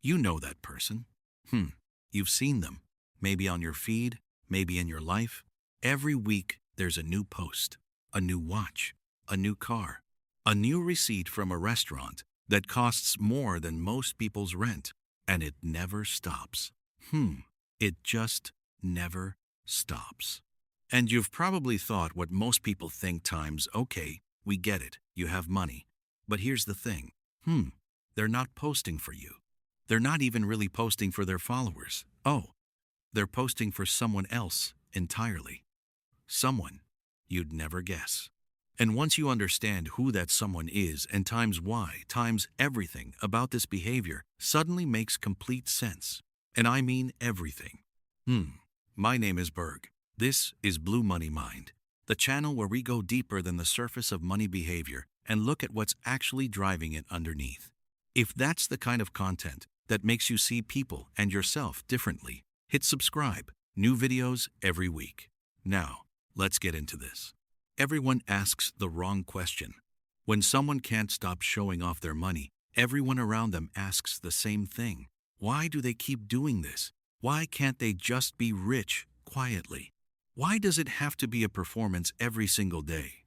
You know that person. Hmm. You've seen them. Maybe on your feed, maybe in your life. Every week, there's a new post, a new watch, a new car, a new receipt from a restaurant that costs more than most people's rent. And it never stops. It just never stops. And you've probably thought what most people think times, okay, we get it, you have money. But here's the thing. They're not posting for you. They're not even really posting for their followers. Oh, they're posting for someone else entirely. Someone you'd never guess. And once you understand who that someone is and times why, times everything about this behavior suddenly makes complete sense. And I mean everything. My name is Berg. This is Blue Money Mind, the channel where we go deeper than the surface of money behavior and look at what's actually driving it underneath. If that's the kind of content that makes you see people and yourself differently, hit subscribe. New videos every week. Now, let's get into this. Everyone asks the wrong question. When someone can't stop showing off their money, everyone around them asks the same thing. Why do they keep doing this? Why can't they just be rich quietly? Why does it have to be a performance every single day?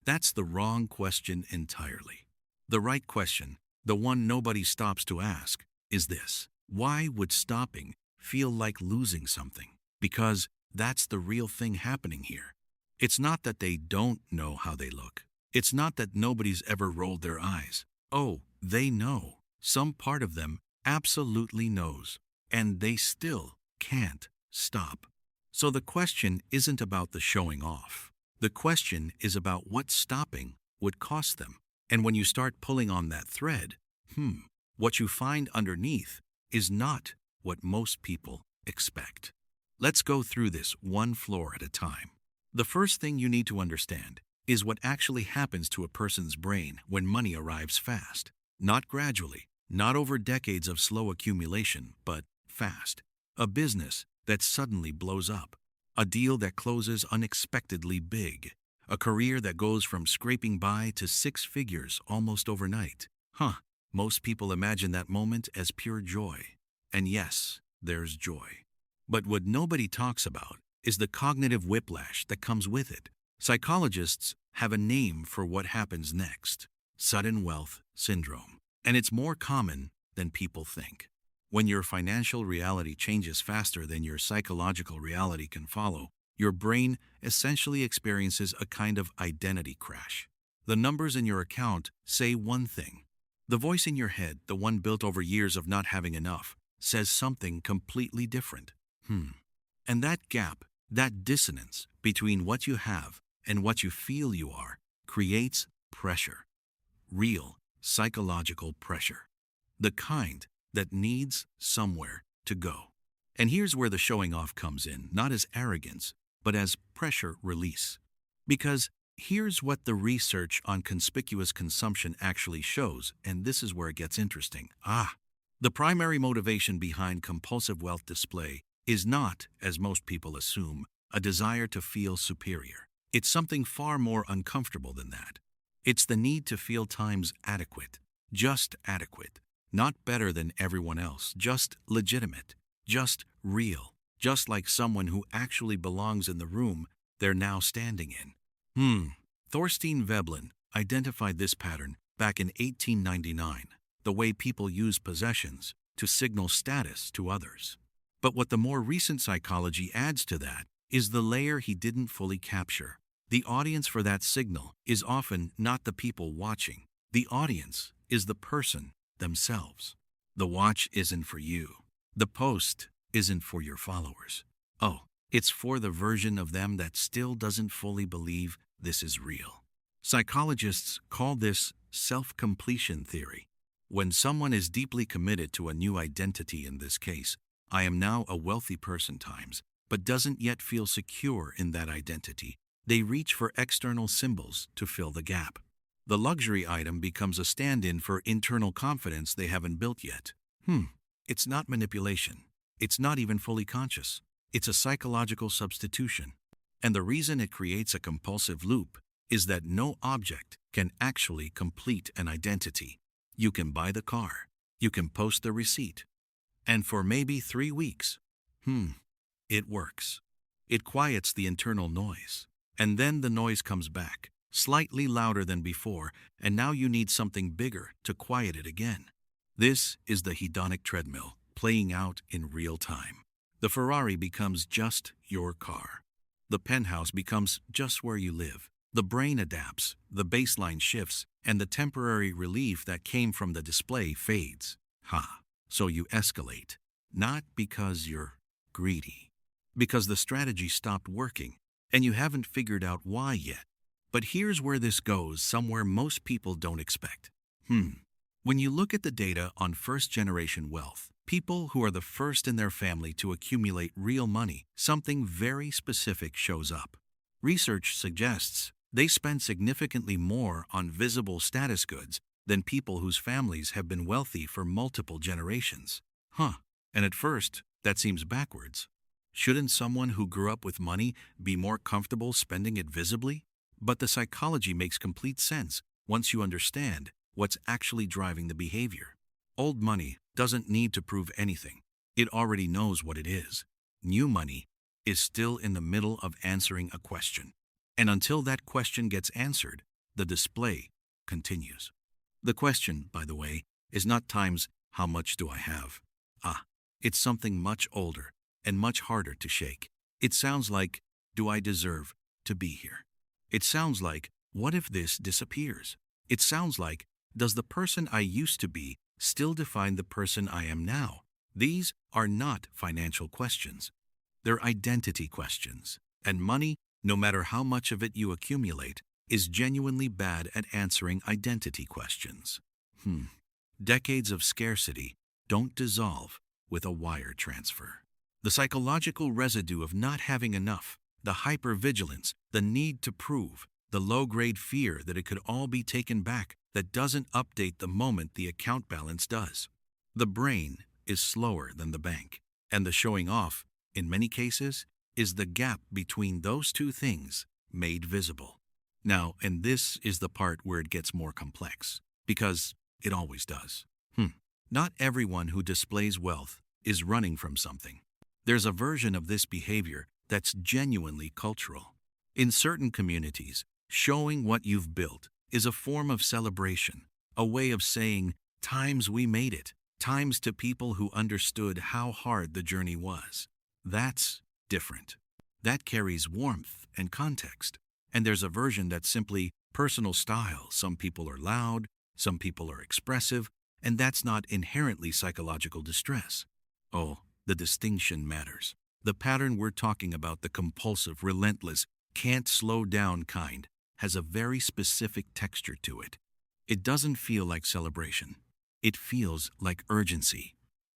That's the wrong question entirely. The right question, the one nobody stops to ask, is this. Why would stopping feel like losing something? Because that's the real thing happening here. It's not that they don't know how they look. It's not that nobody's ever rolled their eyes. Oh, they know. Some part of them absolutely knows. And they still can't stop. So the question isn't about the showing off. The question is about what stopping would cost them. And when you start pulling on that thread, what you find underneath is not what most people expect. Let's go through this one floor at a time. The first thing you need to understand is what actually happens to a person's brain when money arrives fast. Not gradually, not over decades of slow accumulation, but fast. A business that suddenly blows up. A deal that closes unexpectedly big. A career that goes from scraping by to six figures almost overnight. Most people imagine that moment as pure joy. And yes, there's joy. But what nobody talks about is the cognitive whiplash that comes with it. Psychologists have a name for what happens next. Sudden wealth syndrome. And it's more common than people think. When your financial reality changes faster than your psychological reality can follow, your brain essentially experiences a kind of identity crash. The numbers in your account say one thing. The voice in your head, the one built over years of not having enough, says something completely different. And that gap, that dissonance between what you have and what you feel you are, creates pressure. Real psychological pressure. The kind that needs somewhere to go. And here's where the showing off comes in, not as arrogance, but as pressure release. Because here's what the research on conspicuous consumption actually shows, and this is where it gets interesting. The primary motivation behind compulsive wealth display is not, as most people assume, a desire to feel superior. It's something far more uncomfortable than that. It's the need to feel times adequate, just adequate, not better than everyone else, just legitimate, just real, just like someone who actually belongs in the room they're now standing in. Thorstein Veblen identified this pattern back in 1899, the way people use possessions to signal status to others. But what the more recent psychology adds to that is the layer he didn't fully capture. The audience for that signal is often not the people watching. The audience is the person themselves. The watch isn't for you. The post isn't for your followers. It's for the version of them that still doesn't fully believe this is real. Psychologists call this self-completion theory. When someone is deeply committed to a new identity, in this case, I am now a wealthy person times, but doesn't yet feel secure in that identity, they reach for external symbols to fill the gap. The luxury item becomes a stand-in for internal confidence they haven't built yet. It's not manipulation. It's not even fully conscious. It's a psychological substitution. And the reason it creates a compulsive loop is that no object can actually complete an identity. You can buy the car. You can post the receipt. And for maybe 3 weeks, it works. It quiets the internal noise. And then the noise comes back, slightly louder than before, and now you need something bigger to quiet it again. This is the hedonic treadmill playing out in real time. The Ferrari becomes just your car. The penthouse becomes just where you live. The brain adapts, the baseline shifts, and the temporary relief that came from the display fades. So you escalate, not because you're greedy, because the strategy stopped working, and you haven't figured out why yet. But here's where this goes, somewhere most people don't expect. When you look at the data on first-generation wealth, people who are the first in their family to accumulate real money, something very specific shows up. Research suggests they spend significantly more on visible status goods than people whose families have been wealthy for multiple generations. And at first, that seems backwards. Shouldn't someone who grew up with money be more comfortable spending it visibly? But the psychology makes complete sense once you understand what's actually driving the behavior. Old money doesn't need to prove anything. It already knows what it is. New money is still in the middle of answering a question. And until that question gets answered, the display continues. The question, by the way, is not times how much do I have? It's something much older and much harder to shake. It sounds like, do I deserve to be here? It sounds like, what if this disappears? It sounds like, does the person I used to be still define the person I am now? These are not financial questions. They're identity questions. And money, no matter how much of it you accumulate, is genuinely bad at answering identity questions. Decades of scarcity don't dissolve with a wire transfer. The psychological residue of not having enough, the hypervigilance, the need to prove, the low-grade fear that it could all be taken back that doesn't update the moment the account balance does. The brain is slower than the bank, and the showing off, in many cases, is the gap between those two things made visible. Now, and this is the part where it gets more complex, because it always does. Not everyone who displays wealth is running from something. There's a version of this behavior that's genuinely cultural. In certain communities, showing what you've built is a form of celebration, a way of saying, times we made it, times to people who understood how hard the journey was. That's different. That carries warmth and context. And there's a version that's simply personal style. Some people are loud, some people are expressive, and that's not inherently psychological distress. The distinction matters. The pattern we're talking about, the compulsive, relentless, can't slow down kind, has a very specific texture to it. It doesn't feel like celebration. It feels like urgency.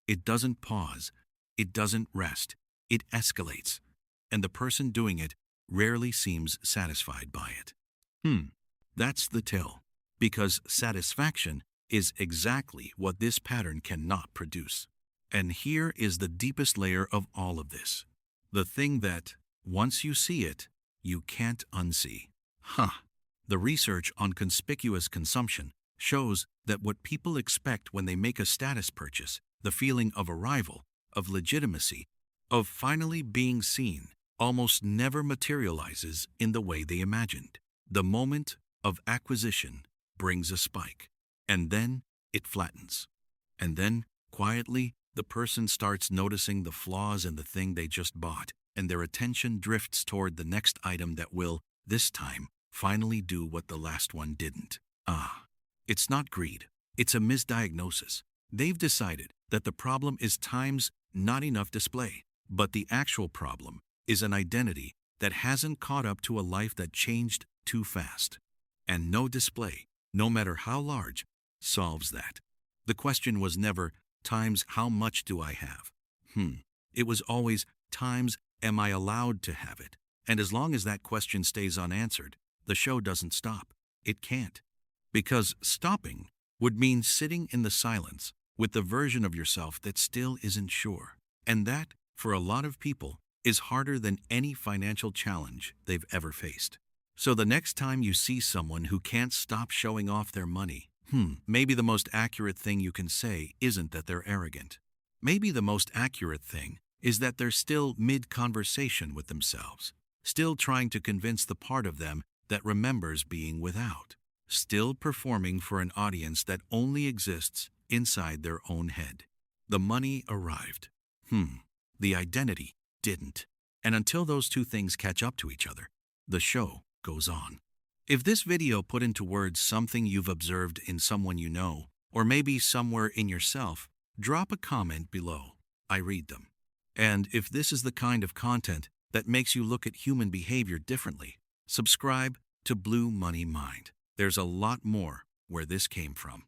It doesn't pause. It doesn't rest. It escalates. And the person doing it rarely seems satisfied by it. That's the tell. Because satisfaction is exactly what this pattern cannot produce. And here is the deepest layer of all of this. The thing that, once you see it, you can't unsee. The research on conspicuous consumption shows that what people expect when they make a status purchase, the feeling of arrival, of legitimacy, of finally being seen, almost never materializes in the way they imagined. The moment of acquisition brings a spike, and then it flattens. And then, quietly, the person starts noticing the flaws in the thing they just bought, and their attention drifts toward the next item that will, this time, finally do what the last one didn't. It's not greed. It's a misdiagnosis. They've decided that the problem is times not enough display, but the actual problem is an identity that hasn't caught up to a life that changed too fast. And no display, no matter how large, solves that. The question was never, times how much do I have? It was always, times am I allowed to have it? And as long as that question stays unanswered, the show doesn't stop. It can't. Because stopping would mean sitting in the silence with the version of yourself that still isn't sure. And that, for a lot of people, is harder than any financial challenge they've ever faced. So the next time you see someone who can't stop showing off their money, Maybe the most accurate thing you can say isn't that they're arrogant. Maybe the most accurate thing is that they're still mid-conversation with themselves, still trying to convince the part of them that remembers being without, still performing for an audience that only exists inside their own head. The money arrived. The identity didn't. And until those two things catch up to each other, the show goes on. If this video put into words something you've observed in someone you know, or maybe somewhere in yourself, drop a comment below. I read them. And if this is the kind of content that makes you look at human behavior differently, subscribe to Blue Money Mind. There's a lot more where this came from.